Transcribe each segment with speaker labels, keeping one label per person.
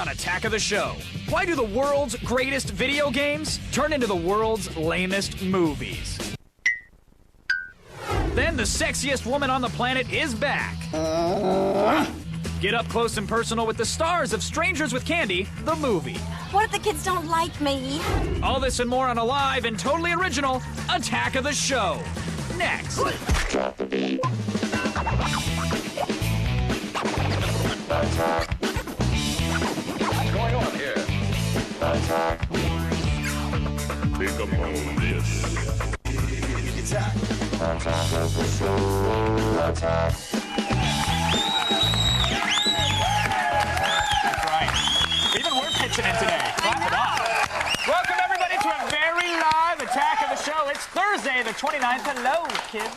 Speaker 1: on Attack of the Show. Why do the world's greatest video games turn into the world's lamest movies? Then the sexiest woman on the planet is back. Get up close and personal with the stars of Strangers with Candy, the movie.
Speaker 2: What if the kids don't like me?
Speaker 1: All this and more on a live and totally original Attack of the Show. Next.
Speaker 3: Drop the beat. Attack. What's going on here? Attack. Think upon this. Attack. Attack of the Show. Attack.
Speaker 1: That's right. Even we're pitching in today. Clap it up. Welcome everybody to a very live Attack of the Show. It's Thursday, the 29th. Hello, kids.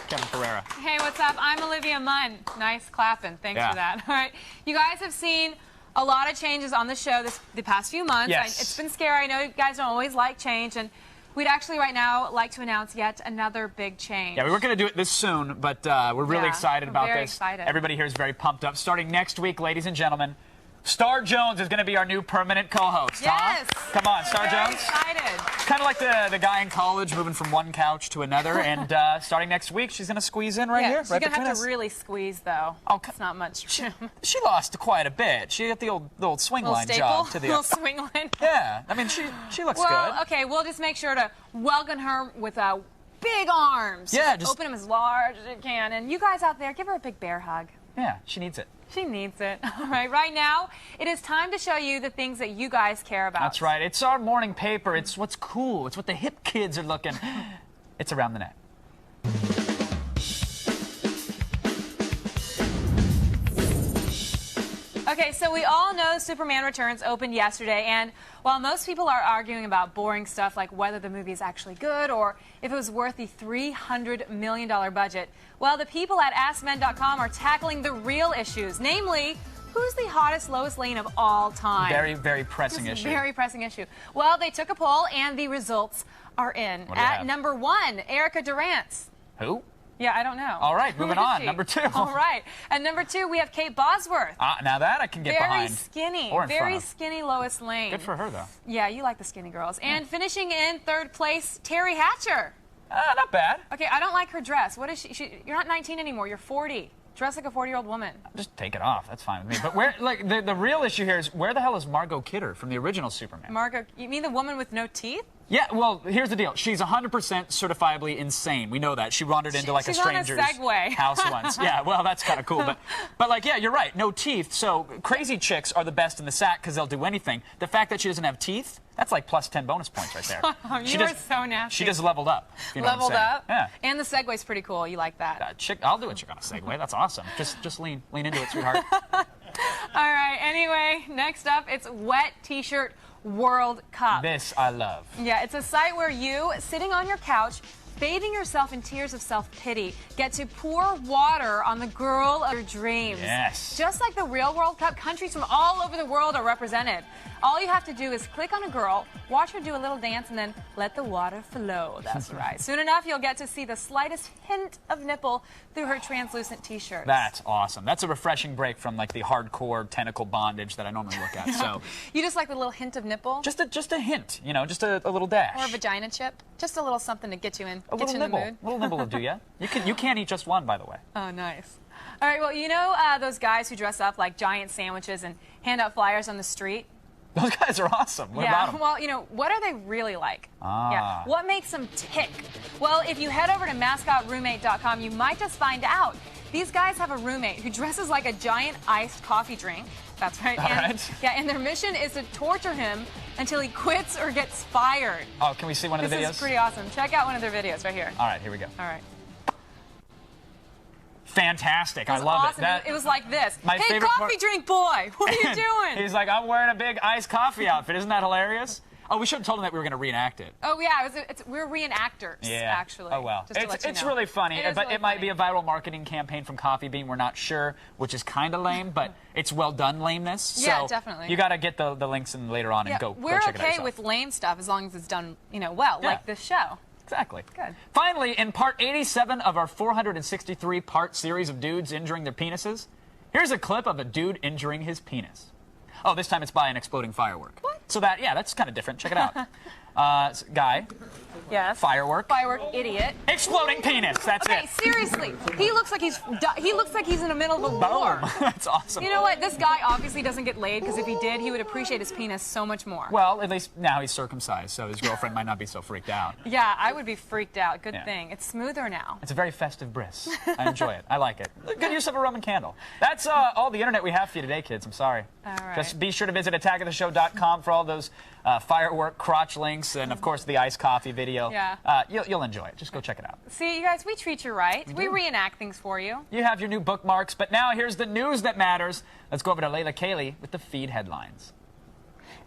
Speaker 1: Kevin Pereira.
Speaker 4: Hey, what's up? I'm Olivia Munn. Nice clapping. Thanks for that. All right. You guys have seen a lot of changes on the show the past few months.
Speaker 1: Yes.
Speaker 4: It's been scary. I know you guys don't always like change, and we'd actually right now like to announce yet another big change.
Speaker 1: Yeah, we weren't going to do it this soon, but we're really excited about
Speaker 4: very
Speaker 1: this.
Speaker 4: Excited.
Speaker 1: Everybody here is very pumped up. Starting next week, ladies and gentlemen, Star Jones is going to be our new permanent co-host.
Speaker 4: Yes.
Speaker 1: Huh? Come on, Star
Speaker 4: very
Speaker 1: Jones.
Speaker 4: Excited.
Speaker 1: Kind of like the guy in college moving from one couch to another, and starting next week, she's going to squeeze in right here.
Speaker 4: She's
Speaker 1: right
Speaker 4: going to have
Speaker 1: between
Speaker 4: to
Speaker 1: us.
Speaker 4: really squeeze, though.
Speaker 1: Oh,
Speaker 4: it's not much room.
Speaker 1: She lost quite a bit. She got the old swing
Speaker 4: Little
Speaker 1: line
Speaker 4: staple?
Speaker 1: job to the
Speaker 4: Little swing line.
Speaker 1: Yeah, I mean she looks
Speaker 4: well,
Speaker 1: good.
Speaker 4: okay, we'll just make sure to welcome her with big arms.
Speaker 1: Yeah,
Speaker 4: just open them as large as you can. And you guys out there, give her a big bear hug.
Speaker 1: Yeah, she needs it.
Speaker 4: She needs it. All right now, it is time to show you the things that you guys care about.
Speaker 1: That's right. It's our morning paper. It's what's cool. It's what the hip kids are looking. It's around the net.
Speaker 4: Okay, so we all know Superman Returns opened yesterday, and while most people are arguing about boring stuff like whether the movie is actually good or if it was worth the $300 million budget, well, the people at AskMen.com are tackling the real issues, namely, who's the hottest Lois Lane of all time?
Speaker 1: Very, very pressing issue.
Speaker 4: Very pressing issue. Well, they took a poll, and the results are in. At number 1, Erica Durance.
Speaker 1: Who?
Speaker 4: Yeah, I don't know.
Speaker 1: All right, moving on. Number 2.
Speaker 4: All right. At number 2, we have Kate Bosworth.
Speaker 1: Now that I can get behind.
Speaker 4: Very skinny.
Speaker 1: Or in front
Speaker 4: Very
Speaker 1: of.
Speaker 4: skinny Lois Lane.
Speaker 1: Good for her, though.
Speaker 4: Yeah, you like the skinny girls. And finishing in 3rd place, Terry Hatcher.
Speaker 1: Not bad.
Speaker 4: Okay, I don't like her dress. What is she? You're not 19 anymore. You're 40. Dress like a 40-year-old woman.
Speaker 1: Just take it off. That's fine with me. But where, like, the real issue here is where the hell is Margot Kidder from the original Superman?
Speaker 4: Margot, you mean the woman with no teeth?
Speaker 1: Yeah, well, here's the deal. She's 100% certifiably insane. We know that. She wandered into like a stranger's house once. Yeah, well, that's kind of cool. But like, yeah, you're right. No teeth. So crazy chicks are the best in the sack because they'll do anything. The fact that she doesn't have teeth, that's like plus 10 bonus points right there.
Speaker 4: You are so nasty.
Speaker 1: She just leveled up. You know
Speaker 4: leveled
Speaker 1: what I'm
Speaker 4: up?
Speaker 1: saying? Yeah.
Speaker 4: And the Segway's pretty cool. You like that?
Speaker 1: I'll do a chick on a Segway. That's awesome. Just lean into it, sweetheart.
Speaker 4: All right. Anyway, next up, it's Wet T-Shirt World Cup.
Speaker 1: This I love.
Speaker 4: Yeah, it's a site where you, sitting on your couch, bathing yourself in tears of self-pity, get to pour water on the girl of your dreams.
Speaker 1: Yes.
Speaker 4: Just like the real World Cup, countries from all over the world are represented. All you have to do is click on a girl, watch her do a little dance, and then let the water flow. That's right. Soon enough, you'll get to see the slightest hint of nipple through her translucent T-shirts.
Speaker 1: That's awesome. That's a refreshing break from like the hardcore tentacle bondage that I normally look at. So
Speaker 4: you just like the little hint of nipple?
Speaker 1: Just a hint, you know, just a little dash.
Speaker 4: Or a vagina chip? Just a little something to get you in, get you in
Speaker 1: nibble.
Speaker 4: the mood.
Speaker 1: A little nibble will do ya. You can't eat just one, by the way.
Speaker 4: Oh, nice. All right, well, you know those guys who dress up like giant sandwiches and hand out flyers on the street?
Speaker 1: Those guys are awesome. What about them?
Speaker 4: Well, you know, what are they really like? Yeah. What makes them tick? Well, if you head over to mascotroommate.com, you might just find out. These guys have a roommate who dresses like a giant iced coffee drink. That's right. Yeah, and their mission is to torture him until he quits or gets fired.
Speaker 1: Oh, can we see one of the videos?
Speaker 4: This is pretty awesome. Check out one of their videos right here.
Speaker 1: All right, here we go.
Speaker 4: All right.
Speaker 1: Fantastic. I love
Speaker 4: awesome.
Speaker 1: it.
Speaker 4: It was like this.
Speaker 1: My
Speaker 4: hey,
Speaker 1: favorite
Speaker 4: coffee drink boy, what are you doing?
Speaker 1: He's like, I'm wearing a big iced coffee outfit. Isn't that hilarious? Oh, we should have told him that we were going to reenact it.
Speaker 4: Oh, yeah. We're reenactors, actually.
Speaker 1: Oh, well. It's really funny, but it might be a viral marketing campaign from Coffee Bean. We're not sure, which is kind of lame, but it's well done lameness.
Speaker 4: Yeah,
Speaker 1: so
Speaker 4: definitely.
Speaker 1: You got to get the links in later on and go check it out yourself.
Speaker 4: We're okay with lame stuff as long as it's done, well, like this show.
Speaker 1: Exactly.
Speaker 4: Good.
Speaker 1: Finally, in part 87 of our 463-part series of dudes injuring their penises, here's a clip of a dude injuring his penis. Oh, this time it's by an exploding firework.
Speaker 4: What?
Speaker 1: So that, yeah, that's kind of different. Check it out. Guy.
Speaker 4: Yes.
Speaker 1: Firework.
Speaker 4: Firework, idiot.
Speaker 1: Exploding penis. That's it.
Speaker 4: Okay, seriously. He looks like he's in the middle of a war.
Speaker 1: That's awesome.
Speaker 4: You know what? This guy obviously doesn't get laid, because if he did, he would appreciate his penis so much more.
Speaker 1: Well, at least now he's circumcised, so his girlfriend might not be so freaked out.
Speaker 4: Yeah, I would be freaked out. Good
Speaker 1: Yeah.
Speaker 4: thing. It's smoother now.
Speaker 1: It's a very festive bris. I enjoy it. I like it. Good use of a Roman candle. That's all the internet we have for you today, kids. I'm sorry.
Speaker 4: All right.
Speaker 1: Just be sure to visit attackoftheshow.com for all those firework crotch links and, of course, the iced coffee video.
Speaker 4: Yeah.
Speaker 1: You'll enjoy it. Just go check it out.
Speaker 4: See, you guys, we treat you right. We reenact things for you.
Speaker 1: You have your new bookmarks, but now here's the news that matters. Let's go over to Layla Cayley with the feed headlines.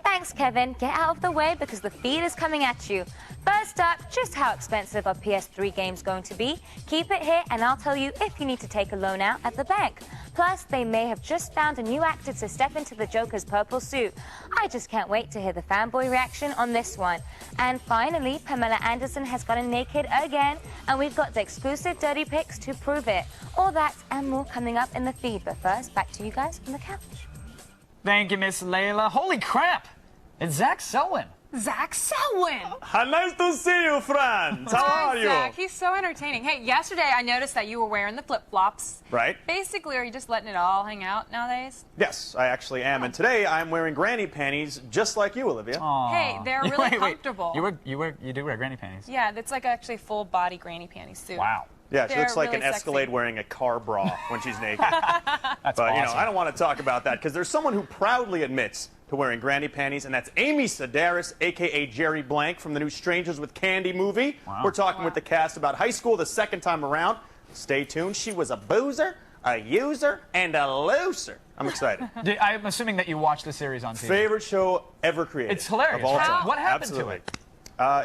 Speaker 5: Thanks, Kevin. Get out of the way because the feed is coming at you. First up, just how expensive are PS3 games going to be? Keep it here and I'll tell you if you need to take a loan out at the bank. Plus, they may have just found a new actor to step into the Joker's purple suit. I just can't wait to hear the fanboy reaction on this one. And finally, Pamela Anderson has gotten naked again, and we've got the exclusive dirty pics to prove it. All that and more coming up in the feed. But first, back to you guys on the couch.
Speaker 1: Thank you, Miss Layla. Holy crap! It's Zach Selwyn.
Speaker 4: Zach Selwyn!
Speaker 6: Nice to see you, friends. How are you?
Speaker 4: Zach, he's so entertaining. Hey, yesterday I noticed that you were wearing the flip-flops.
Speaker 6: Right.
Speaker 4: Basically, are you just letting it all hang out nowadays?
Speaker 6: Yes, I actually am. And today I'm wearing granny panties just like you, Olivia.
Speaker 4: Hey, they're really comfortable.
Speaker 1: You do wear granny panties.
Speaker 4: Yeah, that's like actually full body granny panties suit.
Speaker 1: Wow.
Speaker 6: Yeah, she looks like
Speaker 4: really
Speaker 6: an Escalade
Speaker 4: sexy.
Speaker 6: wearing a car bra when she's naked.
Speaker 1: That's
Speaker 6: But,
Speaker 1: awesome.
Speaker 6: I don't want to talk about that because there's someone who proudly admits to wearing granny panties, and that's Amy Sedaris, a.k.a. Jerry Blank from the new Strangers with Candy movie.
Speaker 1: Wow.
Speaker 6: We're talking with the cast about high school the second time around. Stay tuned. She was a boozer, a user, and a loser. I'm excited.
Speaker 1: I'm assuming that you watched the series on TV.
Speaker 6: Favorite show ever created.
Speaker 1: It's hilarious.
Speaker 6: Of all time.
Speaker 1: What happened
Speaker 6: Absolutely.
Speaker 1: to it?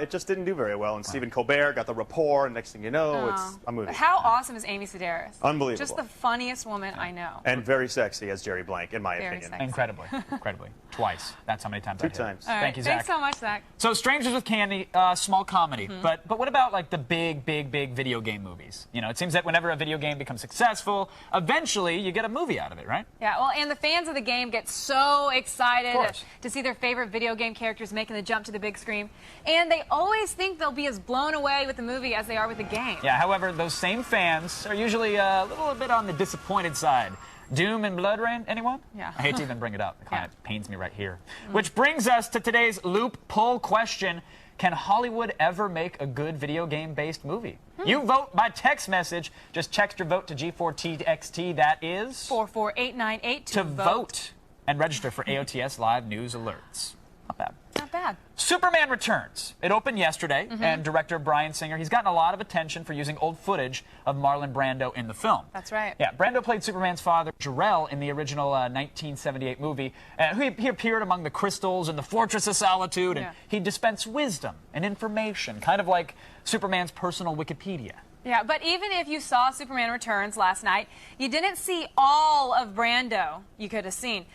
Speaker 6: It just didn't do very well, and Stephen Colbert got the rapport, and next thing you know, it's a movie.
Speaker 4: How awesome is Amy Sedaris?
Speaker 6: Unbelievable.
Speaker 4: Just the funniest woman I know.
Speaker 6: And very sexy as Jerry Blank, in my
Speaker 4: Very
Speaker 6: opinion.
Speaker 4: sexy.
Speaker 1: Incredibly. Incredibly. Twice. That's how many times I
Speaker 6: Two
Speaker 1: hit it.
Speaker 6: times.
Speaker 4: All right,
Speaker 1: Thank you, Zach.
Speaker 4: Thanks so much, Zach.
Speaker 1: So, Strangers with Candy, small comedy. But what about, like, the big video game movies? You know, it seems that whenever a video game becomes successful, eventually you get a movie out of it, right?
Speaker 4: Yeah, well, and the fans of the game get so excited
Speaker 1: Of course.
Speaker 4: to see their favorite video game characters making the jump to the big screen. And they always think they'll be as blown away with the movie as they are with the game.
Speaker 1: Yeah, however, those same fans are usually a little bit on the disappointed side. Doom and Blood Rain, anyone?
Speaker 4: Yeah.
Speaker 1: I hate to even bring it up. It kind of pains me right here. Which brings us to today's Loop poll question. Can Hollywood ever make a good video game-based movie? You vote by text message. Just text your vote to G4TXT. That is
Speaker 4: 44898
Speaker 1: to vote and register for AOTS Live News Alerts. Not bad.
Speaker 4: Not bad.
Speaker 1: Superman Returns. It opened yesterday, and director Bryan Singer, he's gotten a lot of attention for using old footage of Marlon Brando in the film.
Speaker 4: That's right.
Speaker 1: Yeah, Brando played Superman's father, Jor-El, in the original 1978 movie. He appeared among the crystals in the Fortress of Solitude, and he dispensed wisdom and information, kind of like Superman's personal Wikipedia.
Speaker 4: Yeah, but even if you saw Superman Returns last night, you didn't see all of Brando you could have seen.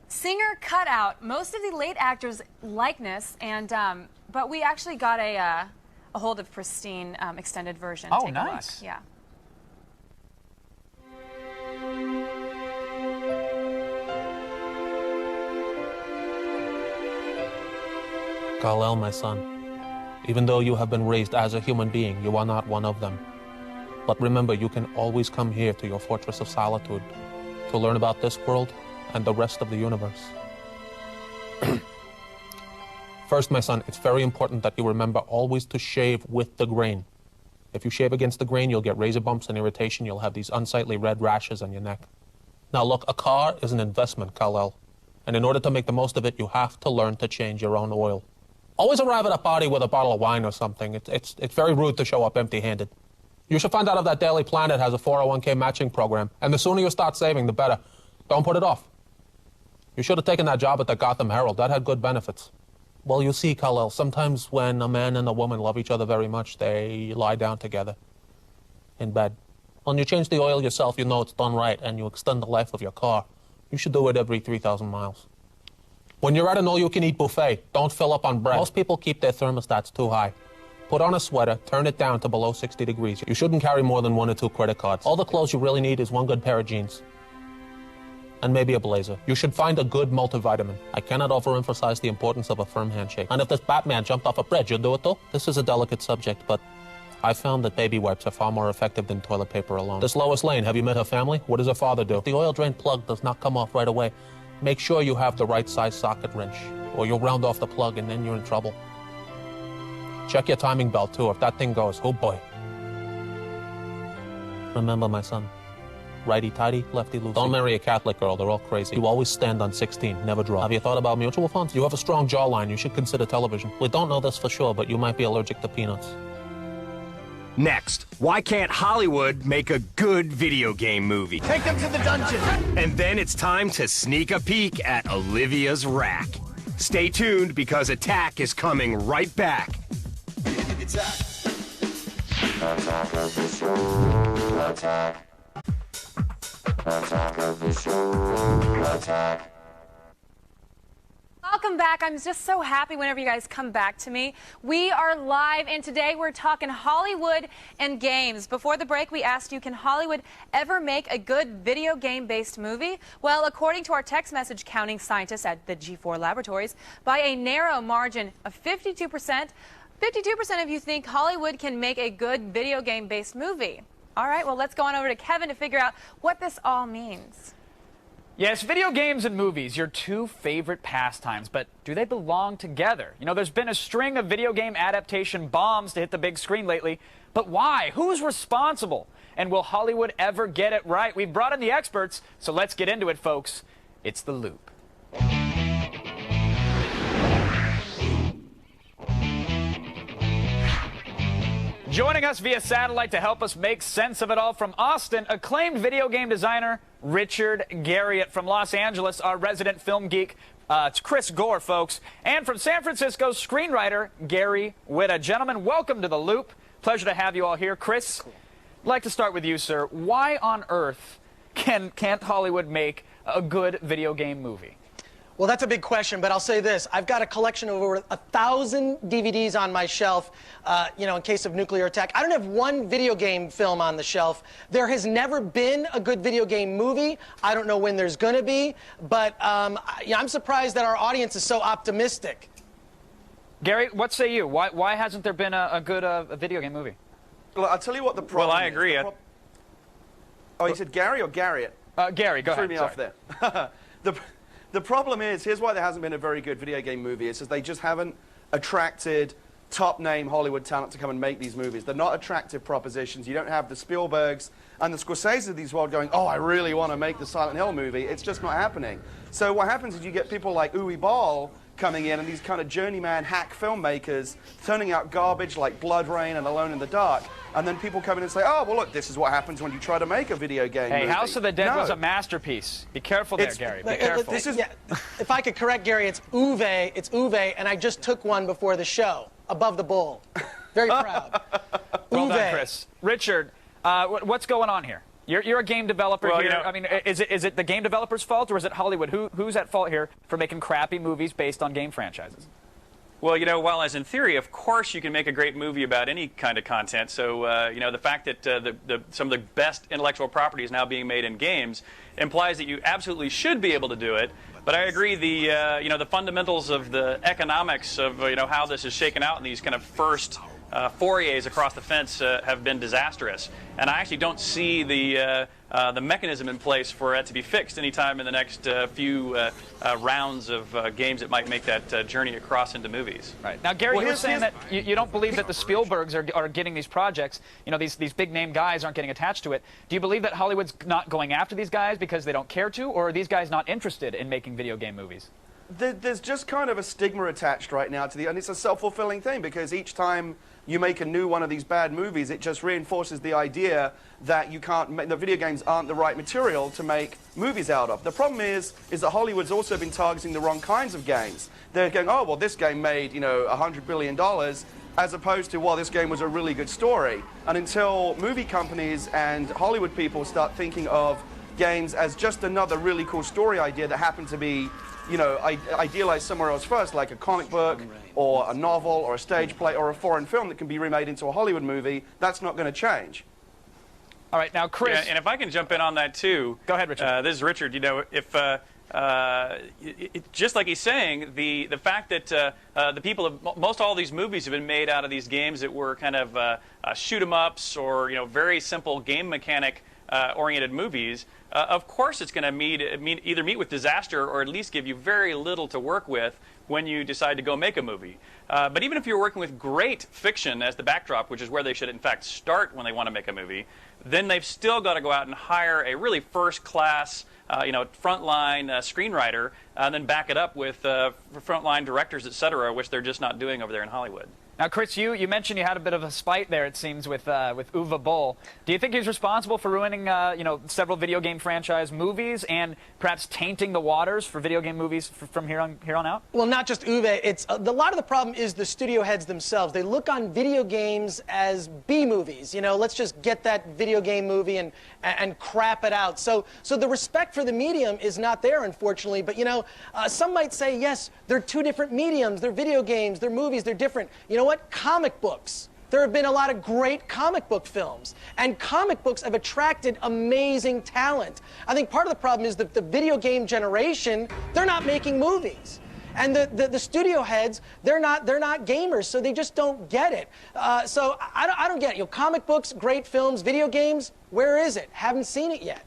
Speaker 4: Singer cut out most of the late actor's likeness, and but we actually got a hold of pristine extended version.
Speaker 1: Oh,
Speaker 4: Take
Speaker 1: nice.
Speaker 4: A look. Yeah.
Speaker 7: Kal-El, my son, even though you have been raised as a human being, you are not one of them. But remember, you can always come here to your Fortress of Solitude to learn about this world and the rest of the universe. First, my son, it's very important that you remember always to shave with the grain. If you shave against the grain, you'll get razor bumps and irritation. You'll have these unsightly red rashes on your neck. Now, look, a car is an investment, Kal-El. And in order to make the most of it, you have to learn to change your own oil. Always arrive at a party with a bottle of wine or something. It's very rude to show up empty-handed. You should find out if that Daily Planet has a 401k matching program. And the sooner you start saving, the better. Don't put it off. You should have taken that job at the Gotham Herald. That had good benefits. Well, you see, Kal-El, sometimes when a man and a woman love each other very much, they lie down together in bed. When you change the oil yourself, you know it's done right, and you extend the life of your car. You should do it every 3,000 miles. When you're at an all-you-can-eat buffet, don't fill up on bread. Most people keep their thermostats too high. Put on a sweater, turn it down to below 60 degrees. You shouldn't carry more than 1 or 2 credit cards. All the clothes you really need is 1 good pair of jeans. and maybe a blazer. You should find a good multivitamin. I cannot overemphasize the importance of a firm handshake. And if this Batman jumped off a bridge, you'd do it too? This is a delicate subject, but I found that baby wipes are far more effective than toilet paper alone. This Lois Lane, have you met her family? What does her father do? If the oil drain plug does not come off right away, make sure you have the right size socket wrench, or you'll round off the plug and then you're in trouble. Check your timing belt too. If that thing goes, oh boy. Remember, my son, righty-tighty, lefty-loosey. Don't marry a Catholic girl. They're all crazy. You always stand on 16, never draw. Have you thought about mutual funds? You have a strong jawline. You should consider television. We don't know this for sure, but you might be allergic to peanuts.
Speaker 8: Next, why can't Hollywood make a good video game movie?
Speaker 9: Take them to the dungeon.
Speaker 8: And then it's time to sneak a peek at Olivia's rack. Stay tuned because Attack is coming right back.
Speaker 3: Attack of the show. Attack. Attack of the show. Attack.
Speaker 4: Welcome back. I'm just so happy whenever you guys come back to me. We are live, and today we're talking Hollywood and games. Before the break, we asked you, can Hollywood ever make a good video game-based movie? Well, according to our text message counting scientists at the G4 Laboratories, by a narrow margin of 52%, 52% of you think Hollywood can make a good video game-based movie. All right, well, let's go on over to Kevin to figure out what this all means.
Speaker 1: Yes, video games and movies, your two favorite pastimes, but do they belong together? You know, there's been a string of video game adaptation bombs to hit the big screen lately, but why? Who's responsible? And will Hollywood ever get it right? We've brought in the experts, so let's get into it, folks. It's The Loop. Joining us via satellite to help us make sense of it all from Austin, acclaimed video game designer Richard Garriott. From Los Angeles, our resident film geek, it's Chris Gore, folks. And from San Francisco, screenwriter Gary Whitta. Gentlemen, welcome to The Loop. Pleasure to have you all here. Chris, I'd like to start with you, sir. Why on earth can't Hollywood make a good video game movie?
Speaker 9: Well, that's a big question, but I'll say this. I've got a collection of over 1,000 DVDs on my shelf, you know, in case of nuclear attack. I don't have one video game film on the shelf. There has never been a good video game movie. I don't know when there's going to be, but yeah, I'm surprised that our audience is so optimistic.
Speaker 1: Gary, what say you? Why hasn't there been a good video game movie?
Speaker 6: Well, I'll tell you what the problem is.
Speaker 10: Well, I agree.
Speaker 6: Oh, you said Gary or Garriott?
Speaker 1: Gary, go ahead.
Speaker 6: Threw me off there. The problem is, here's why there hasn't been a very good video game movie. It's just they just haven't attracted top-name Hollywood talent to come and make these movies. They're not attractive propositions. You don't have the Spielbergs and the Scorseses of these world going, oh, I really want to make the Silent Hill movie. It's just not happening. So what happens is you get people like Uwe Boll coming in and these kind of journeyman hack filmmakers turning out garbage like Blood Rain and Alone in the Dark. And then people come in and say, oh, well, look, this is what happens when you try to make a video game movie.
Speaker 1: House of the Dead was a masterpiece. Be careful there, Gary. Be careful.
Speaker 9: Yeah, if I could correct Gary, it's Uwe, and I just took one before the show, above the bowl. Very proud.
Speaker 1: Well done, Chris. Richard, what's going on here? You're a game developer here.
Speaker 10: You know,
Speaker 1: I mean, is it the game developer's fault, or is it Hollywood? Who's at fault here for making crappy movies based on game franchises?
Speaker 10: Well, you know, while as in theory, of course, you can make a great movie about any kind of content. So, you know, the fact that some of the best intellectual property is now being made in games implies that you absolutely should be able to do it. But I agree, you know, the fundamentals of the economics of, you know, how this is shaken out in these kind of first forays across the fence have been disastrous. And I actually don't see the mechanism in place for it to be fixed anytime in the next few rounds of games that might make that journey across into movies.
Speaker 1: Right. Now, Gary, you were saying that you don't believe that the Spielbergs are getting these projects. You know, these big-name guys aren't getting attached to it. Do you believe that Hollywood's not going after these guys because they don't care to, or are these guys not interested in making video game movies?
Speaker 6: There's just kind of a stigma attached right now to and it's a self-fulfilling thing because each time you make a new one of these bad movies, it just reinforces the idea that you can't the video games aren't the right material to make movies out of. The problem is that Hollywood's also been targeting the wrong kinds of games. They're going, oh, well, this game made, you know, $100 billion, as opposed to, well, this game was a really good story. And until movie companies and Hollywood people start thinking of games as just another really cool story idea that happened to be, you know, idealized somewhere else first, like a comic book or a novel or a stage play or a foreign film that can be remade into a Hollywood movie, that's not going to change.
Speaker 1: All right, now, Chris.
Speaker 10: Yeah, and if I can jump in on that, too.
Speaker 1: Go ahead, Richard.
Speaker 10: This is Richard. You know, if... just like he's saying, the fact that the people of most all these movies have been made out of these games that were kind of shoot 'em ups or very simple game mechanic oriented movies. Of course, it's going to either meet with disaster or at least give you very little to work with when you decide to go make a movie. But even if you're working with great fiction as the backdrop, which is where they should in fact start when they want to make a movie, then they've still got to go out and hire a really first-class frontline screenwriter, and then back it up with frontline directors, etc., which they're just not doing over there in Hollywood.
Speaker 1: Now, Chris, you mentioned you had a bit of a spite there, it seems, with Uwe Boll. Do you think he's responsible for ruining, several video game franchise movies and perhaps tainting the waters for video game movies from here on out?
Speaker 9: Well, not just Uwe. It's a lot of the problem is the studio heads themselves. They look on video games as B movies. Let's just get that video game movie and crap it out. So the respect for the medium is not there, unfortunately. But some might say, yes, they're two different mediums. They're video games. They're movies. They're different. You know what? Comic books. There have been a lot of great comic book films, and comic books have attracted amazing talent. I think part of the problem is that the video game generation, they're not making movies. And the studio heads, they're not gamers, so they just don't get it. So I don't get it. Comic books, great films, video games, where is it? Haven't seen it yet.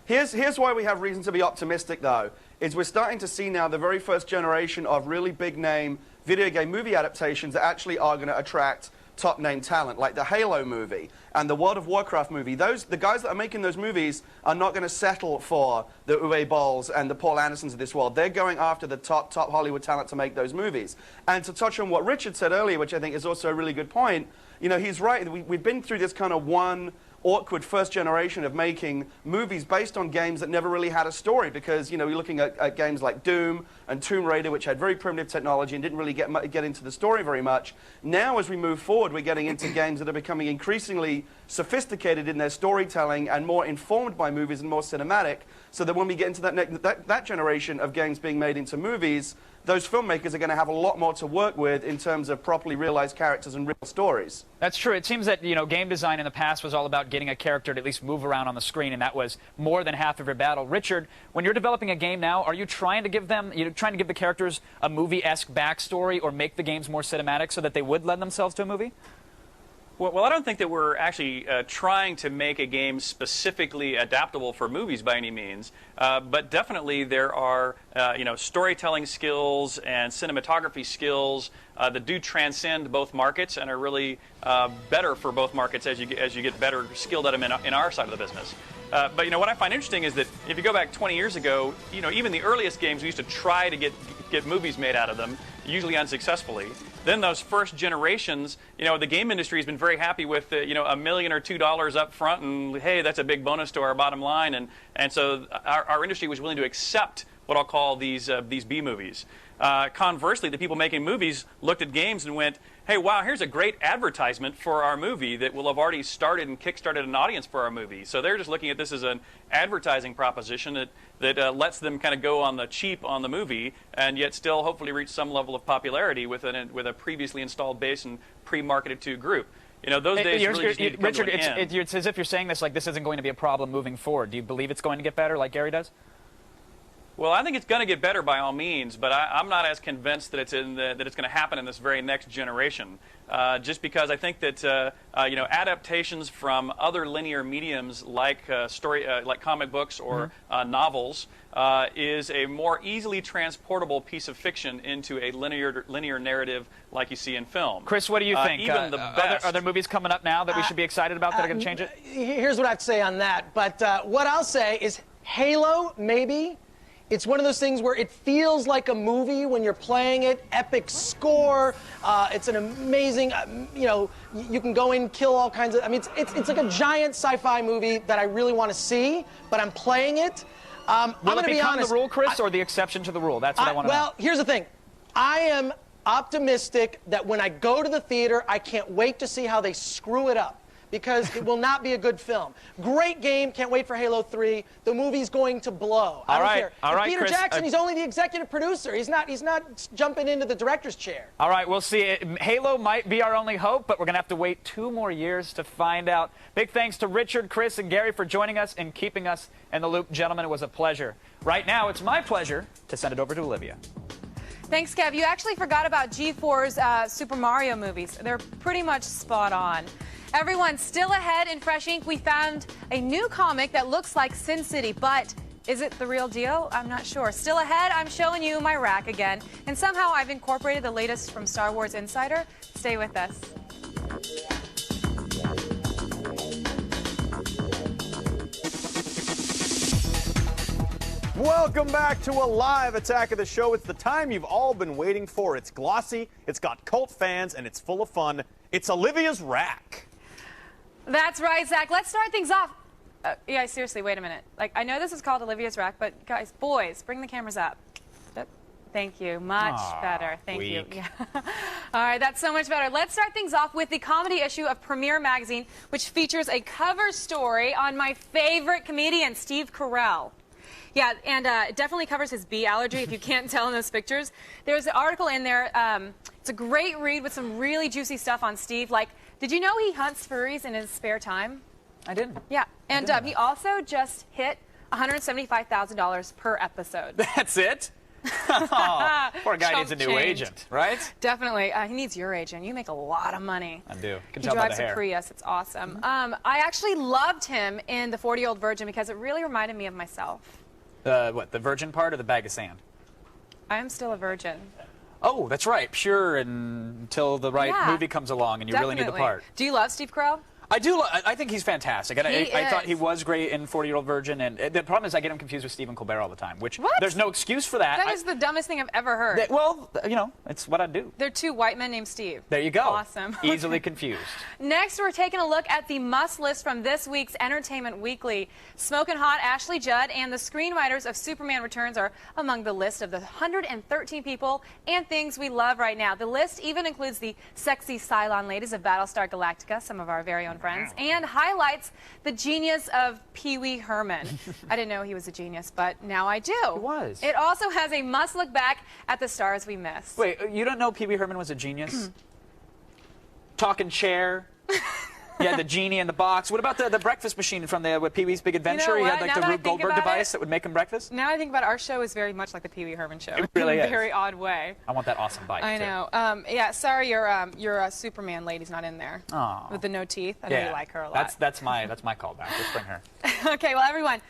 Speaker 6: Here's why we have reason to be optimistic, though, is we're starting to see now the very first generation of really big-name video game movie adaptations that actually are going to attract top-name talent, like the Halo movie and the World of Warcraft movie. The guys that are making those movies are not going to settle for the Uwe Bolls and the Paul Andersons of this world. They're going after the top Hollywood talent to make those movies. And to touch on what Richard said earlier, which I think is also a really good point, he's right. We've been through this kind of one awkward first generation of making movies based on games that never really had a story, because we're looking at games like Doom and Tomb Raider, which had very primitive technology and didn't really get into the story very much. Now, as we move forward, we're getting into games that are becoming increasingly sophisticated in their storytelling and more informed by movies and more cinematic, so that when we get into that generation of games being made into movies, those filmmakers are going to have a lot more to work with in terms of properly realized characters and real stories.
Speaker 1: That's true. It seems that game design in the past was all about getting a character to at least move around on the screen, and that was more than half of your battle. Richard, when you're developing a game now, are you trying to give the characters a movie-esque backstory or make the games more cinematic so that they would lend themselves to a movie?
Speaker 10: Well, I don't think that we're actually trying to make a game specifically adaptable for movies by any means, but definitely there are storytelling skills and cinematography skills that do transcend both markets and are really better for both markets as you get better skilled at them in our side of the business. But what I find interesting is that if you go back 20 years ago, even the earliest games, we used to try to get movies made out of them, usually unsuccessfully. Then those first generations, the game industry has been very happy with $1 million or $2 up front, and hey, that's a big bonus to our bottom line, and so our industry was willing to accept what I'll call these B movies. Conversely, the people making movies looked at games and went, hey, wow, here's a great advertisement for our movie that will have already started and kickstarted an audience for our movie. So they're just looking at this as an advertising proposition that lets them kind of go on the cheap on the movie and yet still hopefully reach some level of popularity with a previously installed base and pre-marketed to group. Those days really just need to come to an end.
Speaker 1: It's as if you're saying this like this isn't going to be a problem moving forward. Do you believe it's going to get better like Gary does?
Speaker 10: Well, I think it's going to get better by all means, but I'm not as convinced that it's going to happen in this very next generation. Just because I think that adaptations from other linear mediums like like comic books or novels is a more easily transportable piece of fiction into a linear narrative like you see in film.
Speaker 1: Chris, what do you think?
Speaker 10: Even the best.
Speaker 1: Are there movies coming up now that we should be excited about that are going to change it?
Speaker 9: Here's what I have to say on that. But what I'll say is Halo, maybe. It's one of those things where it feels like a movie when you're playing it. Epic score. It's an amazing, you can go in, kill all kinds of, it's like a giant sci-fi movie that I really want to see, but I'm playing it.
Speaker 1: Will it become the rule, Chris, or the exception to the rule? That's what I want to know.
Speaker 9: Well, here's the thing. I am optimistic that when I go to the theater, I can't wait to see how they screw it up. because it will not be a good film. Great game. Can't wait for Halo 3. The movie's going to blow. I don't care.
Speaker 1: All right,
Speaker 9: Peter
Speaker 1: Chris,
Speaker 9: Jackson, he's only the executive producer. He's not jumping into the director's chair.
Speaker 1: All right, we'll see. Halo might be our only hope, but we're going to have to wait 2 more years to find out. Big thanks to Richard, Chris, and Gary for joining us and keeping us in the loop. Gentlemen, it was a pleasure. Right now, it's my pleasure to send it over to Olivia.
Speaker 4: Thanks, Kev. You actually forgot about G4's Super Mario movies. They're pretty much spot on. Everyone, still ahead in Fresh Ink, we found a new comic that looks like Sin City, but is it the real deal? I'm not sure. Still ahead, I'm showing you my rack again, and somehow I've incorporated the latest from Star Wars Insider. Stay with us.
Speaker 11: Welcome back to a live attack of the show. It's the time you've all been waiting for. It's glossy, it's got cult fans, and it's full of fun. It's Olivia's Rack.
Speaker 4: That's right, Zach. Let's start things off. Yeah, seriously, wait a minute. Like, I know this is called Olivia's Rack, but guys, boys, bring the cameras up. Thank you. Much better. Thank you. Yeah. All right, that's so much better. Let's start things off with the comedy issue of Premiere Magazine, which features a cover story on my favorite comedian, Steve Carell. Yeah, and it definitely covers his bee allergy, if you can't tell in those pictures. There's an article in there. It's a great read with some really juicy stuff on Steve. Like, did you know he hunts furries in his spare time?
Speaker 1: I didn't.
Speaker 4: Yeah, and he also just hit $175,000 per episode.
Speaker 1: That's it? Oh, poor guy needs a new agent, right?
Speaker 4: Definitely. He needs your agent. You make a lot of money.
Speaker 1: I do.
Speaker 4: He drives a Prius. It's awesome. I actually loved him in The 40-Year-Old Virgin because it really reminded me of myself.
Speaker 1: What, the virgin part or the bag of sand?
Speaker 4: I am still a virgin.
Speaker 1: Oh, that's right. Pure until the right movie comes along and you really need the part.
Speaker 4: Do you love Steve Carell?
Speaker 1: I do. I think he's fantastic. And I thought he was great in 40-Year-Old Virgin. And the problem is I get him confused with Stephen Colbert all the time, which there's no excuse for that.
Speaker 4: That is the dumbest thing I've ever heard.
Speaker 1: Well, you know, it's what I do.
Speaker 4: They're 2 white men named Steve.
Speaker 1: There you go.
Speaker 4: Awesome.
Speaker 1: Easily confused.
Speaker 4: Next, we're taking a look at the must list from this week's Entertainment Weekly. Smokin' Hot Ashley Judd and the screenwriters of Superman Returns are among the list of the 113 people and things we love right now. The list even includes the sexy Cylon ladies of Battlestar Galactica, some of our very own friends, and highlights the genius of Pee Wee Herman. I didn't know he was a genius, but now I do.
Speaker 1: He was.
Speaker 4: It also has a must look back at the stars we missed.
Speaker 1: Wait, you don't know Pee Wee Herman was a genius? Talking chair. Yeah, the genie in the box. What about the breakfast machine from the Pee Wee's Big Adventure?
Speaker 4: You know
Speaker 1: he had like
Speaker 4: now
Speaker 1: the Rube Goldberg device that would make him breakfast?
Speaker 4: Now I think about it, our show is very much like the Pee Wee Herman show.
Speaker 1: It really
Speaker 4: in a
Speaker 1: is.
Speaker 4: very odd way.
Speaker 1: I want that awesome bite.
Speaker 4: I know. Yeah, sorry your Superman lady's not in there.
Speaker 1: Oh.
Speaker 4: With the no teeth. I know you like her a lot.
Speaker 1: That's my callback. Let's bring her.
Speaker 4: Okay, well everyone,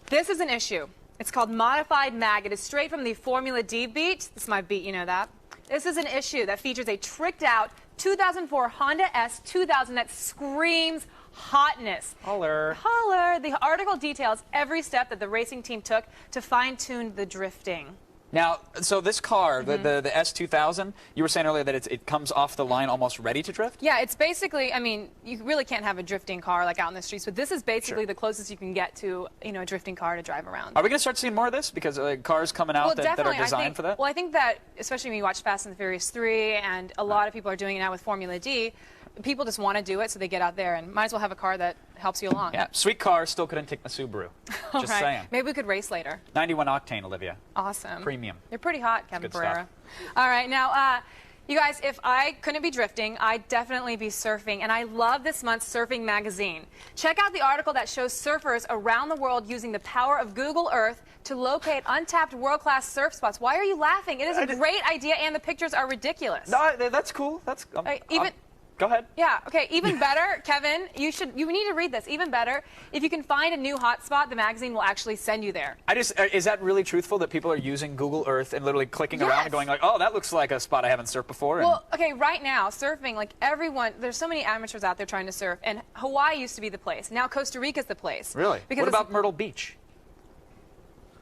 Speaker 4: this is an issue. It's called Modified Mag. It is straight from the Formula D beat. This is my beat, you know that. This is an issue that features a tricked out 2004 Honda S2000 that screams hotness.
Speaker 1: Holler.
Speaker 4: Holler. The article details every step that the racing team took to fine-tune the drifting.
Speaker 1: Now, so this car, the S2000, you were saying earlier that it comes off the line almost ready to drift?
Speaker 4: Yeah, it's basically, I mean, you really can't have a drifting car like out in the streets, but this is basically the closest you can get to, you know, a drifting car to drive around.
Speaker 1: Are we going to start seeing more of this? Because cars coming out that are designed for that?
Speaker 4: Well, I think that, especially when you watch Fast and the Furious 3, and a lot of people are doing it now with Formula D, people just want to do it, so they get out there and might as well have a car that helps you along.
Speaker 1: Yeah, sweet car, still couldn't take my Subaru. Just saying.
Speaker 4: Maybe we could race later.
Speaker 1: 91 octane, Olivia.
Speaker 4: Awesome.
Speaker 1: Premium.
Speaker 4: You're pretty hot, Kevin
Speaker 1: Good
Speaker 4: Pereira.
Speaker 1: stuff.
Speaker 4: All right, now, you guys, if I couldn't be drifting, I'd definitely be surfing, and I love this month's Surfing magazine. Check out the article that shows surfers around the world using the power of Google Earth to locate untapped world-class surf spots. Why are you laughing? It is a great idea, and the pictures are ridiculous.
Speaker 1: No, that's cool. That's Go ahead.
Speaker 4: Yeah, okay, even better, Kevin, you need to read this. Even better, if you can find a new hotspot, the magazine will actually send you there.
Speaker 1: Is that really truthful that people are using Google Earth and literally clicking around and going like, oh, that looks like a spot I haven't surfed before?
Speaker 4: Well, okay, right now, surfing, like everyone, there's so many amateurs out there trying to surf, and Hawaii used to be the place. Now Costa Rica's the place.
Speaker 1: Really?
Speaker 4: Because
Speaker 1: what about Myrtle Beach?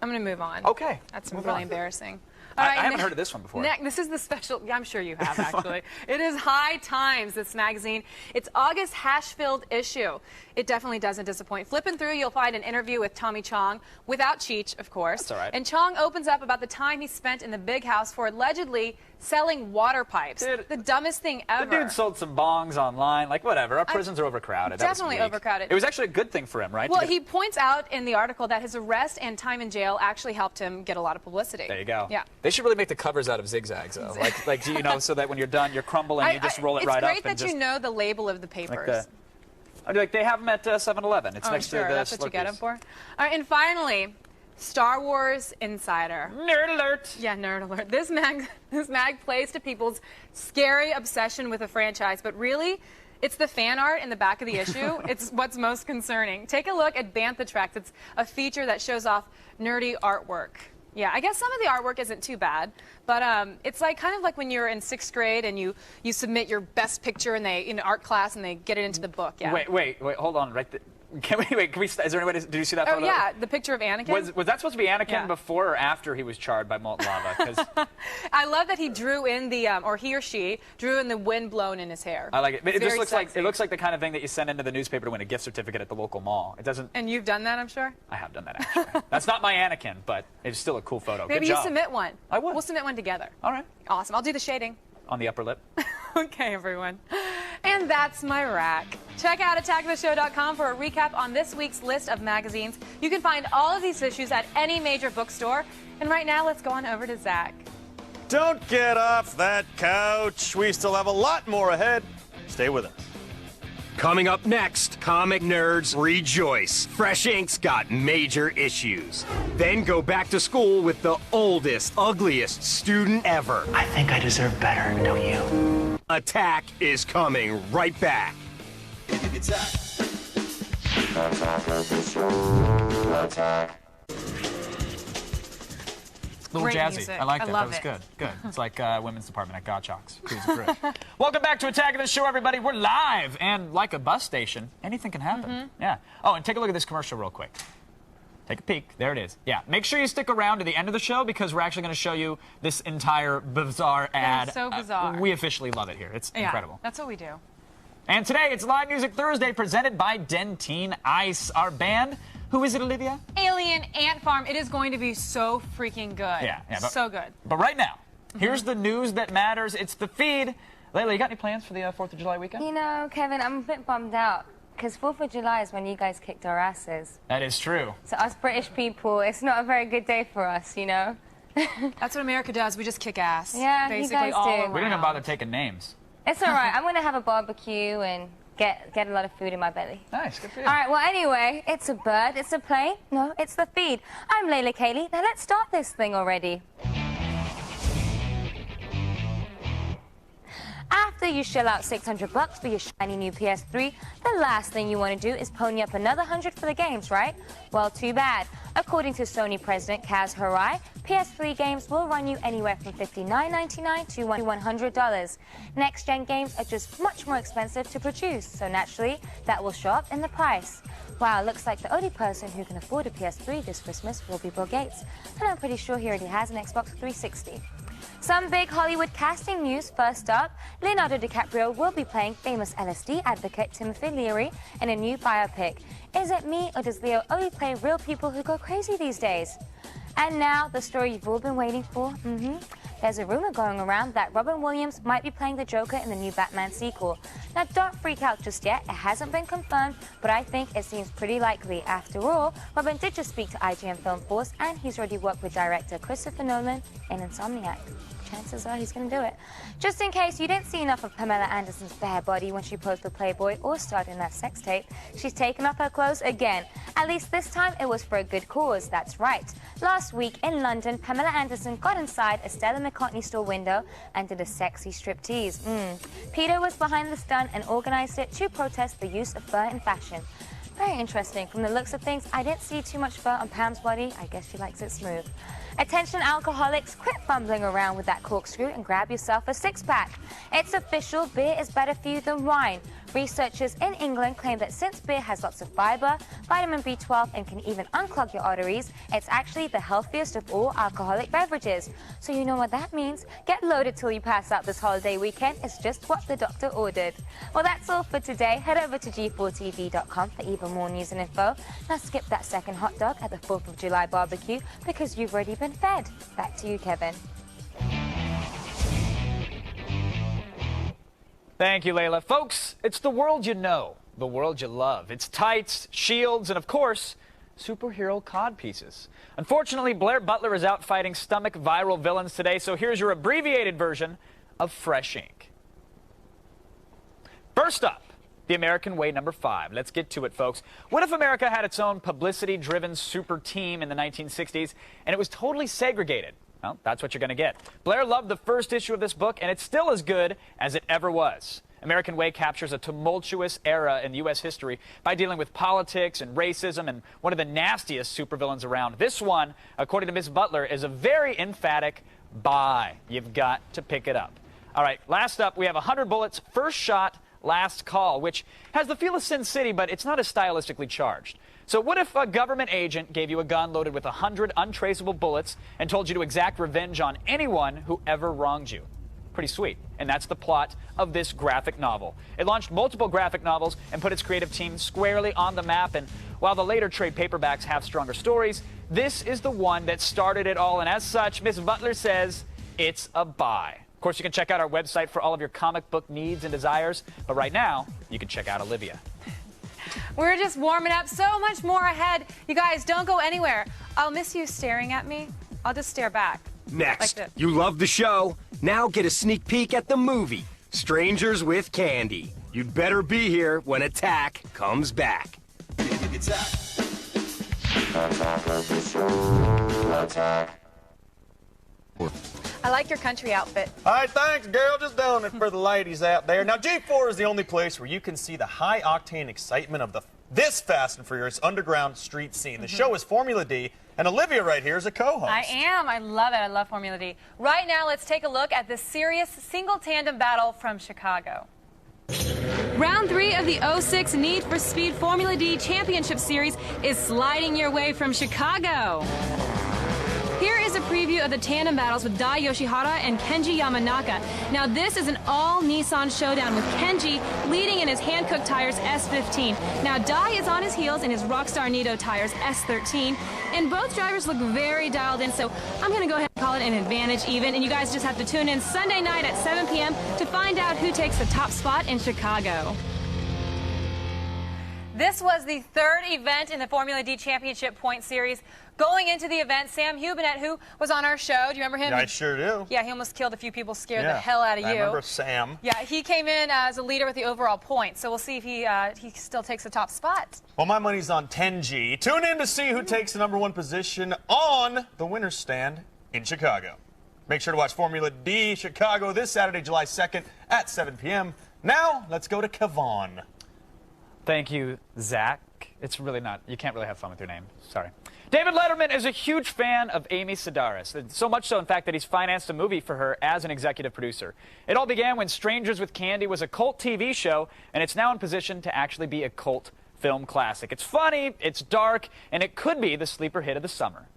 Speaker 4: I'm going to move on.
Speaker 1: Okay.
Speaker 4: That's really embarrassing. All right,
Speaker 1: I haven't heard of this one before.
Speaker 4: This is the special. I'm sure you have, actually. It is High Times, this magazine. It's August hash-filled issue. It definitely doesn't disappoint. Flipping through, you'll find an interview with Tommy Chong, without Cheech, of course.
Speaker 1: That's all right.
Speaker 4: And Chong opens up about the time he spent in the big house for allegedly selling water pipes.
Speaker 1: Dude,
Speaker 4: the dumbest thing ever.
Speaker 1: The dude sold some bongs online. Like, whatever. Our prisons are overcrowded.
Speaker 4: Definitely overcrowded.
Speaker 1: It was actually a good thing for him, right?
Speaker 4: Well, he points out in the article that his arrest and time in jail actually helped him get a lot of publicity.
Speaker 1: There you go.
Speaker 4: Yeah.
Speaker 1: They should really make the covers out of zigzags, though. like you know, so that when you're done, you're crumbling, you just roll it right up.
Speaker 4: It's great that you know the label of the papers.
Speaker 1: Like they have them at 7-Eleven. It's next to the
Speaker 4: that's what you get them for. All right, and finally, Star Wars Insider.
Speaker 1: Nerd alert.
Speaker 4: Yeah, nerd alert. This mag plays to people's scary obsession with a franchise, but really, it's the fan art in the back of the issue. It's what's most concerning. Take a look at Bantha Tracks. It's a feature that shows off nerdy artwork. Yeah, I guess some of the artwork isn't too bad, but it's like kind of like when you're in 6th grade and you submit your best picture in art class and they get it into the book. Yeah.
Speaker 1: Wait, hold on, right there. Can we, is there any way to, did you see that photo?
Speaker 4: Oh, yeah, the picture of Anakin.
Speaker 1: Was that supposed to be Anakin before or after he was charred by molten lava? 'Cause
Speaker 4: I love that he drew in the, or he or she drew in the wind blown in his hair.
Speaker 1: I like it. It just looks like, it looks like the kind of thing that you send into the newspaper to win a gift certificate at the local mall. It doesn't.
Speaker 4: And you've done that, I'm sure?
Speaker 1: I have done that, actually. That's not my Anakin, but it's still a cool photo.
Speaker 4: Maybe
Speaker 1: Good job.
Speaker 4: you submit one.
Speaker 1: I would.
Speaker 4: We'll submit one together.
Speaker 1: All right.
Speaker 4: Awesome. I'll do the shading.
Speaker 1: On the upper lip.
Speaker 4: Okay, everyone. And that's my rack. Check out attacktheshow.com for a recap on this week's list of magazines. You can find all of these issues at any major bookstore. And right now, let's go on over to Zach.
Speaker 11: Don't get off that couch. We still have a lot more ahead. Stay with us.
Speaker 8: Coming up next, comic nerds rejoice. Fresh Ink's got major issues. Then go back to school with the oldest, ugliest student ever.
Speaker 12: I think I deserve better, don't you?
Speaker 8: Attack is coming right back.
Speaker 3: Attack. Attack of the show. Attack.
Speaker 1: A little
Speaker 4: Great
Speaker 1: jazzy.
Speaker 4: music.
Speaker 1: I liked it.
Speaker 4: I
Speaker 1: That
Speaker 4: love
Speaker 1: was
Speaker 4: it.
Speaker 1: good. Good. It's like women's department at Gottschalk's. Cruising through it. Welcome back to Attack of the Show, everybody. We're live, and like a bus station, anything can happen. Yeah. Oh, and take a look at this commercial real quick. Take a peek. There it is. Yeah. Make sure you stick around to the end of the show because we're actually going to show you this entire bizarre ad.
Speaker 4: It's so bizarre.
Speaker 1: We officially love it here. It's incredible.
Speaker 4: That's what we do.
Speaker 1: And today it's Live Music Thursday presented by Dentine Ice, our band. Who is it, Olivia?
Speaker 4: Alien Ant Farm. It is going to be so freaking good.
Speaker 1: Yeah.
Speaker 4: So good.
Speaker 1: But right now, here's the news that matters. It's the feed. Layla, you got any plans for the 4th of July weekend?
Speaker 5: You know, Kevin, I'm a bit bummed out. Because 4th of July is when you guys kicked our asses.
Speaker 1: That is true.
Speaker 5: So us British people, it's not a very good day for us, you know?
Speaker 4: That's what America does. We just kick ass.
Speaker 5: Yeah,
Speaker 4: basically
Speaker 5: you guys
Speaker 4: all
Speaker 5: do.
Speaker 4: around.
Speaker 1: We didn't even bother taking names.
Speaker 5: It's all right. I'm going to have a barbecue and get a lot of food in my belly.
Speaker 1: Nice, good for you.
Speaker 5: All right, well, anyway, it's a bird, it's a plane. No, it's the feed. I'm Layla Kaylee. Now let's start this thing already. After you shell out $600 for your shiny new PS3, the last thing you want to do is pony up another $100 for the games, right? Well, too bad. According to Sony President Kaz Hirai, PS3 games will run you anywhere from $59.99 to $100. Next-gen games are just much more expensive to produce, so naturally, that will show up in the price. Wow, looks like the only person who can afford a PS3 this Christmas will be Bill Gates, and I'm pretty sure he already has an Xbox 360. Some big Hollywood casting news. First up, Leonardo DiCaprio will be playing famous LSD advocate Timothy Leary in a new biopic. Is it me, or does Leo only play real people who go crazy these days? And now, the story you've all been waiting for. There's a rumor going around that Robin Williams might be playing the Joker in the new Batman sequel. Now, don't freak out just yet. It hasn't been confirmed, but I think it seems pretty likely. After all, Robin did just speak to IGN Film Force, and he's already worked with director Christopher Nolan in Insomniac. Chances are he's going to do it. Just in case you didn't see enough of Pamela Anderson's bare body when she posed for Playboy or starred in that sex tape, she's taken off her clothes again. At least this time it was for a good cause, that's right. Last week in London, Pamela Anderson got inside a Stella McCartney store window and did a sexy striptease. Peter was behind the stunt and organized it to protest the use of fur in fashion. Very interesting. From the looks of things, I didn't see too much fur on Pam's body. I guess she likes it smooth. Attention alcoholics, quit fumbling around with that corkscrew and grab yourself a six-pack. It's official, beer is better for you than wine. Researchers in England claim that since beer has lots of fiber, vitamin B12, and can even unclog your arteries, it's actually the healthiest of all alcoholic beverages. So you know what that means. Get loaded till you pass out this holiday weekend. It's just what the doctor ordered. Well, that's all for today. Head over to g4tv.com for even more news and info. Now skip that second hot dog at the 4th of July barbecue because you've already been fed. Back to you, Kevin.
Speaker 1: Thank you, Layla. Folks, it's the world you know, the world you love. It's tights, shields, and of course, superhero codpieces. Unfortunately, Blair Butler is out fighting stomach viral villains today, so here's your abbreviated version of Fresh Ink. First up, the American Way #5. Let's get to it, folks. What if America had its own publicity-driven super team in the 1960s and it was totally segregated? Well, that's what you're going to get. Blair loved the first issue of this book, and it's still as good as it ever was. American Way captures a tumultuous era in U.S. history by dealing with politics and racism and one of the nastiest supervillains around. This one, according to Miss Butler, is a very emphatic buy. You've got to pick it up. All right, last up, we have 100 Bullets, First Shot, Last Call, which has the feel of Sin City, but it's not as stylistically charged. So what if a government agent gave you a gun loaded with 100 untraceable bullets and told you to exact revenge on anyone who ever wronged you? Pretty sweet. And that's the plot of this graphic novel. It launched multiple graphic novels and put its creative team squarely on the map. And while the later trade paperbacks have stronger stories, this is the one that started it all. And as such, Miss Butler says it's a buy. Of course, you can check out our website for all of your comic book needs and desires. But right now, you can check out Olivia.
Speaker 4: We're just warming up. So much more ahead. You guys, don't go anywhere. I'll miss you staring at me. I'll just stare back.
Speaker 8: Next,
Speaker 4: Like
Speaker 8: you love the show. Now get a sneak peek at the movie, Strangers with Candy. You'd better be here when Attack comes back.
Speaker 4: I like your country outfit.
Speaker 11: All right, thanks, girl. Just doing it for the ladies out there. Now, G4 is the only place where you can see the high-octane excitement of this Fast and Furious underground street scene. The show is Formula D, and Olivia right here is a co-host.
Speaker 4: I am. I love it. I love Formula D. Right now, let's take a look at this serious single tandem battle from Chicago. Round 3 of the 06 Need for Speed Formula D Championship Series is sliding your way from Chicago. Here is a preview of the tandem battles with Dai Yoshihara and Kenji Yamanaka. Now this is an all-Nissan showdown with Kenji leading in his hand-cooked tires S15. Now Dai is on his heels in his Rockstar Nitto tires S13. And both drivers look very dialed in, so I'm going to go ahead and call it an advantage even. And you guys just have to tune in Sunday night at 7 p.m. to find out who takes the top spot in Chicago. This was the third event in the Formula D Championship Point Series. Going into the event, Sam Hubinet, who was on our show, do you remember him?
Speaker 11: Yeah, I sure do.
Speaker 4: Yeah, he almost killed a few people, scared the hell out of you.
Speaker 11: I remember Sam.
Speaker 4: Yeah, he came in as a leader with the overall points, so we'll see if he still takes the top spot.
Speaker 11: Well, my money's on 10G. Tune in to see who takes the #1 position on the winner's stand in Chicago. Make sure to watch Formula D Chicago this Saturday, July 2nd at 7 p.m. Now, let's go to Kevon.
Speaker 1: Thank you, Zach. It's really not, you can't really have fun with your name. Sorry. David Letterman is a huge fan of Amy Sedaris. So much so, in fact, that he's financed a movie for her as an executive producer. It all began when Strangers with Candy was a cult TV show, and it's now in position to actually be a cult film classic. It's funny, it's dark, and it could be the sleeper hit of the summer.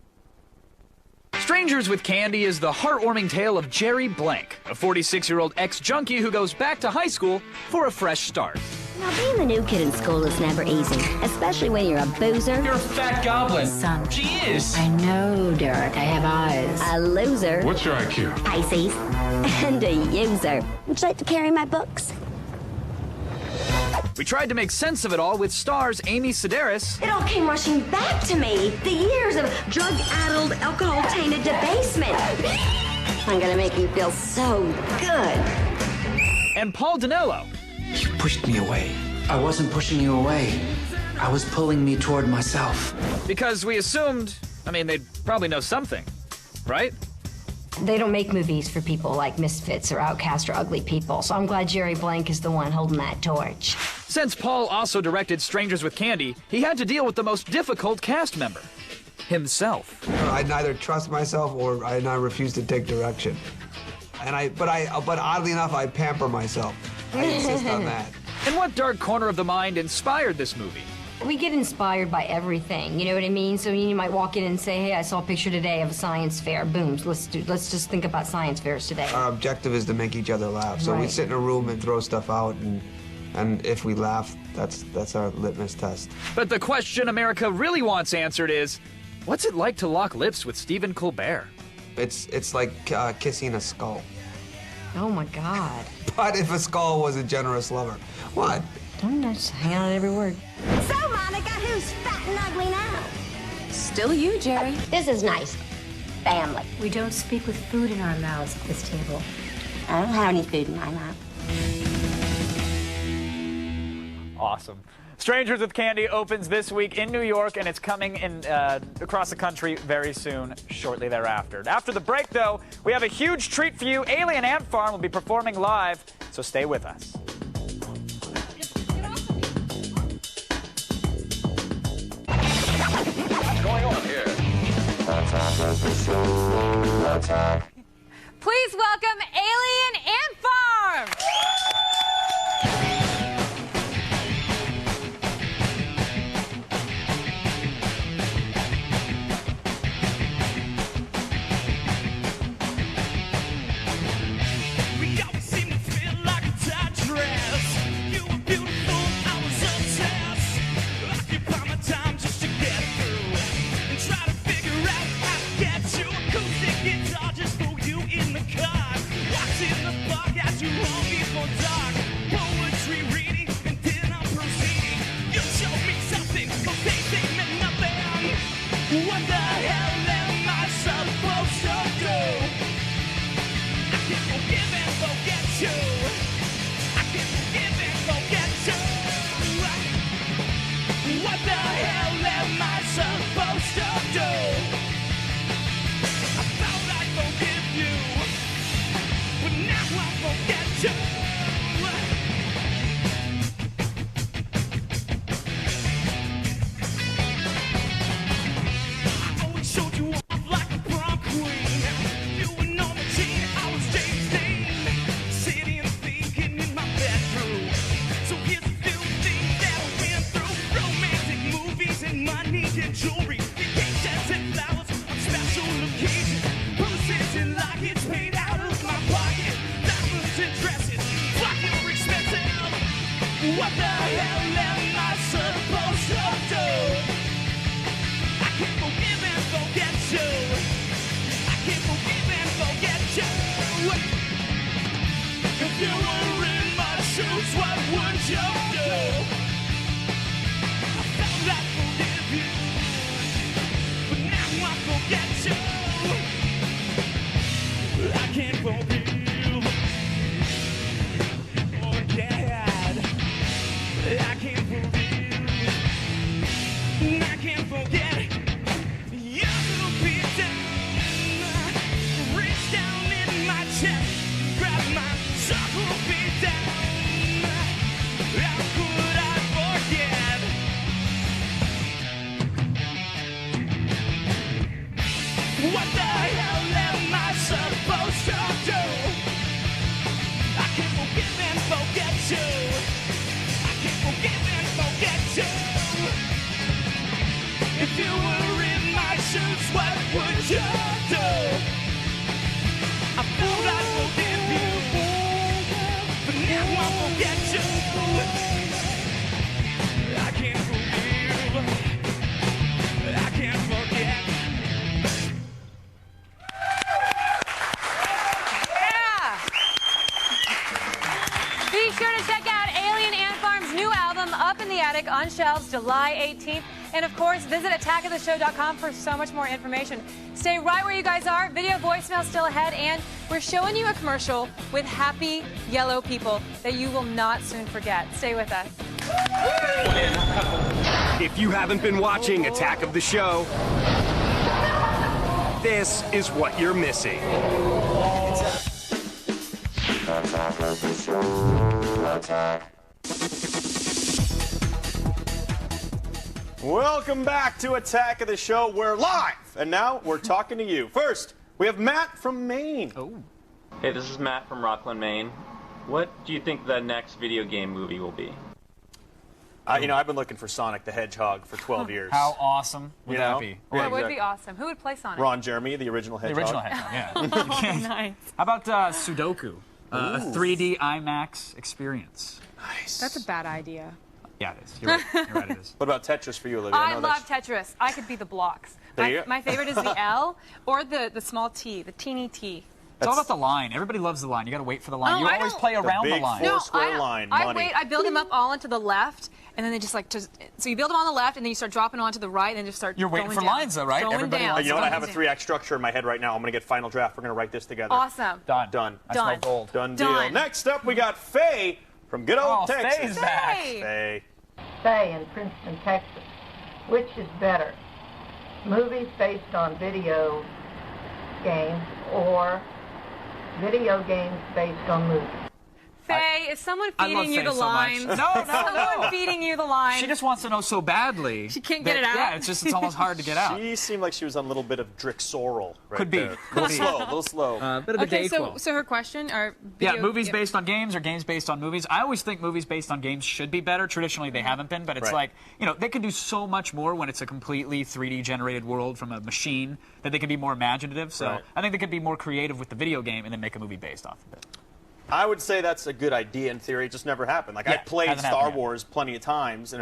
Speaker 1: Strangers with Candy is the heartwarming tale of Jerry Blank, a 46-year-old ex-junkie who goes back to high school for a fresh start.
Speaker 2: Now, being the new kid in school is never easy, especially when you're a boozer.
Speaker 1: You're a fat goblin.
Speaker 2: Son.
Speaker 1: She is.
Speaker 2: I know, Derek. I have eyes. A loser.
Speaker 13: What's your IQ?
Speaker 2: Pisces. And a user. Would you like to carry my books?
Speaker 1: We tried to make sense of it all with stars Amy Sedaris.
Speaker 2: It all came rushing back to me. The years of drug-addled, alcohol-tainted debasement. I'm gonna make you feel so good.
Speaker 1: And Paul Dinello.
Speaker 12: You pushed me away. I wasn't pushing you away. I was pulling me toward myself.
Speaker 1: Because we assumed, I mean, they'd probably know something, right?
Speaker 14: They don't make movies for people like misfits or outcasts or ugly people, so I'm glad Jerry Blank is the one holding that torch.
Speaker 1: Since Paul also directed Strangers with Candy, he had to deal with the most difficult cast member, himself.
Speaker 15: I neither trust myself or I refuse to take direction. But oddly enough, I pamper myself. I insist on that.
Speaker 1: And what dark corner of the mind inspired this movie?
Speaker 14: We get inspired by everything, you know what I mean? So you might walk in and say, hey, I saw a picture today of a science fair. Boom, let's just think about science fairs today.
Speaker 15: Our objective is to make each other laugh. So we sit in a room and throw stuff out, and if we laugh, that's our litmus test.
Speaker 1: But the question America really wants answered is, what's it like to lock lips with Stephen Colbert?
Speaker 15: It's like kissing a skull.
Speaker 14: Oh my God.
Speaker 15: But if a skull was a generous lover. What?
Speaker 14: I'm just hanging on every word.
Speaker 2: So, Monica, who's fat and ugly now?
Speaker 13: Still you, Jerry.
Speaker 2: This is nice. Family.
Speaker 14: We don't speak with food in our mouths at this table.
Speaker 2: I don't have any food in my mouth.
Speaker 1: Awesome. Strangers with Candy opens this week in New York, and it's coming in across the country very soon, shortly thereafter. After the break, though, we have a huge treat for you. Alien Ant Farm will be performing live, so stay with us.
Speaker 3: What's going on here?
Speaker 4: Please welcome Alien Ant Farm!
Speaker 3: What the hell am I supposed to do? I can't forgive and forget you. I can't forgive and forget you. What the hell am I supposed to do? I thought I'd forgive you, but now I forget you. Jewelry, vacations and flowers on special occasions. Purses and lockets made out of my pocket. Diamonds and dresses, fucking expensive. What the hell am I supposed to do? I can't forgive and forget you. I can't forgive and forget you. If you were in my shoes, what would you do? I felt I'd forgive you. I forget you. I can't forgive. Oh, Dad. I can't forgive. I can't forget. You beat down, reach down in my chest, grab my sucker, beat down. How could I forget? What the hell am I supposed to do? I can't forgive and forget you. I can't forgive and forget you. If you were in my shoes, what would you do? I thought I'd forgive you, but now I forget you. I can't forgive. I can't forget.
Speaker 4: Be sure to check out Alien Ant Farm's new album, Up in the Attic, on shelves July 18th. And of course, visit attackoftheshow.com for so much more information. Stay right where you guys are. Video voicemail still ahead. And we're showing you a commercial with happy yellow people that you will not soon forget. Stay with us.
Speaker 8: If you haven't been watching Attack of the Show, this is what you're missing.
Speaker 3: Attack of the Show. Attack.
Speaker 11: Welcome back to Attack of the Show. We're live, and now we're talking to you. First, we have Matt from Maine.
Speaker 1: Oh.
Speaker 16: Hey, this is Matt from Rockland, Maine. What do you think the next video game movie will be?
Speaker 11: You know, I've been looking for Sonic the Hedgehog for 12 years.
Speaker 1: How awesome would that be?
Speaker 4: That would be awesome. Who would play Sonic?
Speaker 11: Ron Jeremy, the original Hedgehog.
Speaker 1: The original Hedgehog, yeah.
Speaker 4: Nice.
Speaker 1: How about Sudoku? A 3D IMAX experience.
Speaker 11: Nice.
Speaker 4: That's a bad idea.
Speaker 1: Yeah, it is. You're right. You're right, it is.
Speaker 11: What about Tetris for you, Olivia?
Speaker 4: I love Tetris. I could be the blocks. My favorite is the L or the small T, the teeny T.
Speaker 1: It's all about the line. Everybody loves the line. You got to wait for the line. You always play around the line.
Speaker 11: No, square line.
Speaker 4: I wait. I build them up all into the left, and then they just so you build them on the left, and then you start dropping onto the right, and then just start.
Speaker 1: You're waiting for lines, though, right?
Speaker 4: Everybody.
Speaker 11: You know what? I have a 3-act structure in my head right now. I'm going to get Final Draft. We're going to write this together.
Speaker 4: Awesome.
Speaker 11: Done.
Speaker 1: I smell gold.
Speaker 11: Done deal. Next up, we got Faye from good old Texas.
Speaker 1: Faye's back.
Speaker 11: Faye.
Speaker 17: Faye in Princeton, Texas. Which is better? Movies based on video games or video games based on movies?
Speaker 4: Faye, is someone feeding you the lines?
Speaker 1: No.
Speaker 4: Someone feeding you the lines.
Speaker 1: She just wants to know so badly.
Speaker 4: She can't get it out.
Speaker 1: Yeah, it's almost hard to get out.
Speaker 11: She seemed like she was on a little bit of Drixoral. Right
Speaker 1: Could be.
Speaker 11: There. A little slow.
Speaker 1: Bit of a Dayquil.
Speaker 4: So her question are
Speaker 1: movies based on games or games based on movies. I always think movies based on games should be better. Traditionally, they haven't been, but it's like, you know, they can do so much more when it's a completely 3D generated world from a machine that they can be more imaginative. So I think they could be more creative with the video game and then make a movie based off of it.
Speaker 11: I would say that's a good idea in theory. It just never happened. Like I played Star Wars plenty of times, and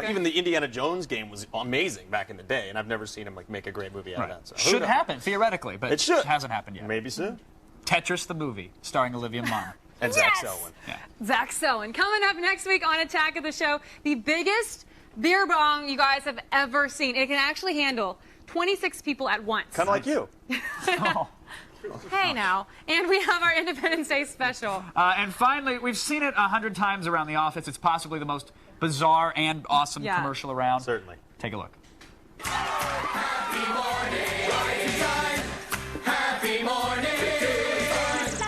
Speaker 11: even the Indiana Jones game was amazing back in the day, and I've never seen him like make a great movie out of that. So,
Speaker 1: should happen theoretically, but
Speaker 11: it
Speaker 1: hasn't happened yet.
Speaker 11: Maybe soon.
Speaker 1: Tetris the movie, starring Olivia Munn
Speaker 11: and Zach Selwyn.
Speaker 4: Yeah. Zach Selwyn coming up next week on Attack of the Show. The biggest beer bong you guys have ever seen. It can actually handle 26 people at once.
Speaker 11: Kind of like you.
Speaker 4: Hey now, and we have our Independence Day special.
Speaker 1: And finally, we've seen it 100 times around the office. It's possibly the most bizarre and awesome commercial around.
Speaker 11: Certainly.
Speaker 1: Take a look.
Speaker 3: Happy morning, rising time. Happy morning.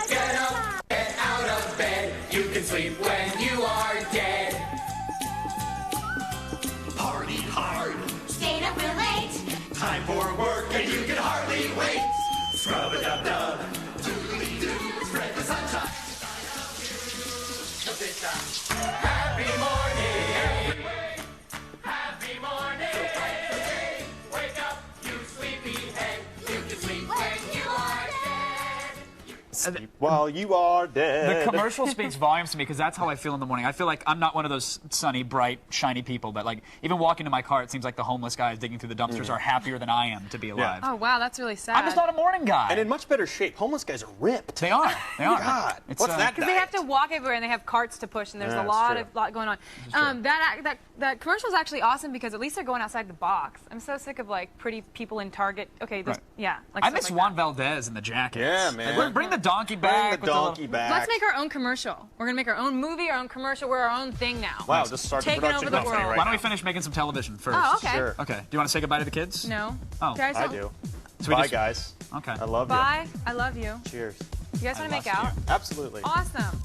Speaker 3: Get up, get out of bed. You can sleep when you are dead. Party hard.
Speaker 2: Stayed up real late.
Speaker 3: Time for work and you can hardly wait. Scrub-a-dub-dub, doodly-doo, spread the sunshine. Happy morning, happy morning. Wake up, you sleepyhead. You can sleep when you are dead.
Speaker 11: Sleep while you are dead.
Speaker 1: The commercial speaks volumes to me because that's how I feel in the morning. I feel like I'm not one of those sunny, bright, shiny people, but like even walking to my car, it seems like the homeless guys digging through the dumpsters are happier than I am to be alive.
Speaker 4: Oh wow, that's really sad.
Speaker 1: I'm just not a morning guy.
Speaker 11: And in much better shape. Homeless guys are ripped.
Speaker 1: They are. They are.
Speaker 11: God, what's that?
Speaker 4: Because they have to walk everywhere and they have carts to push, and there's a lot going on. That commercial is actually awesome because at least they're going outside the box. I'm so sick of like pretty people in Target. Okay, like
Speaker 1: I miss Juan Valdez in the jacket.
Speaker 11: Yeah, man.
Speaker 1: Like, bring the donkey back.
Speaker 4: Let's make our own commercial. We're gonna make our own movie, our own commercial. We're our own thing now.
Speaker 11: Wow, just start the
Speaker 4: taking
Speaker 11: production
Speaker 4: over the
Speaker 11: company
Speaker 4: world.
Speaker 1: Why don't we finish making some television first?
Speaker 4: Oh, okay.
Speaker 11: Sure.
Speaker 1: Okay. Do you want to say goodbye to the kids?
Speaker 4: No.
Speaker 1: Oh,
Speaker 11: I do.
Speaker 1: So
Speaker 11: Bye, guys.
Speaker 1: Okay.
Speaker 11: I love you.
Speaker 4: Bye. I love you.
Speaker 11: Cheers.
Speaker 4: You guys want to make out?
Speaker 11: Absolutely.
Speaker 4: Awesome.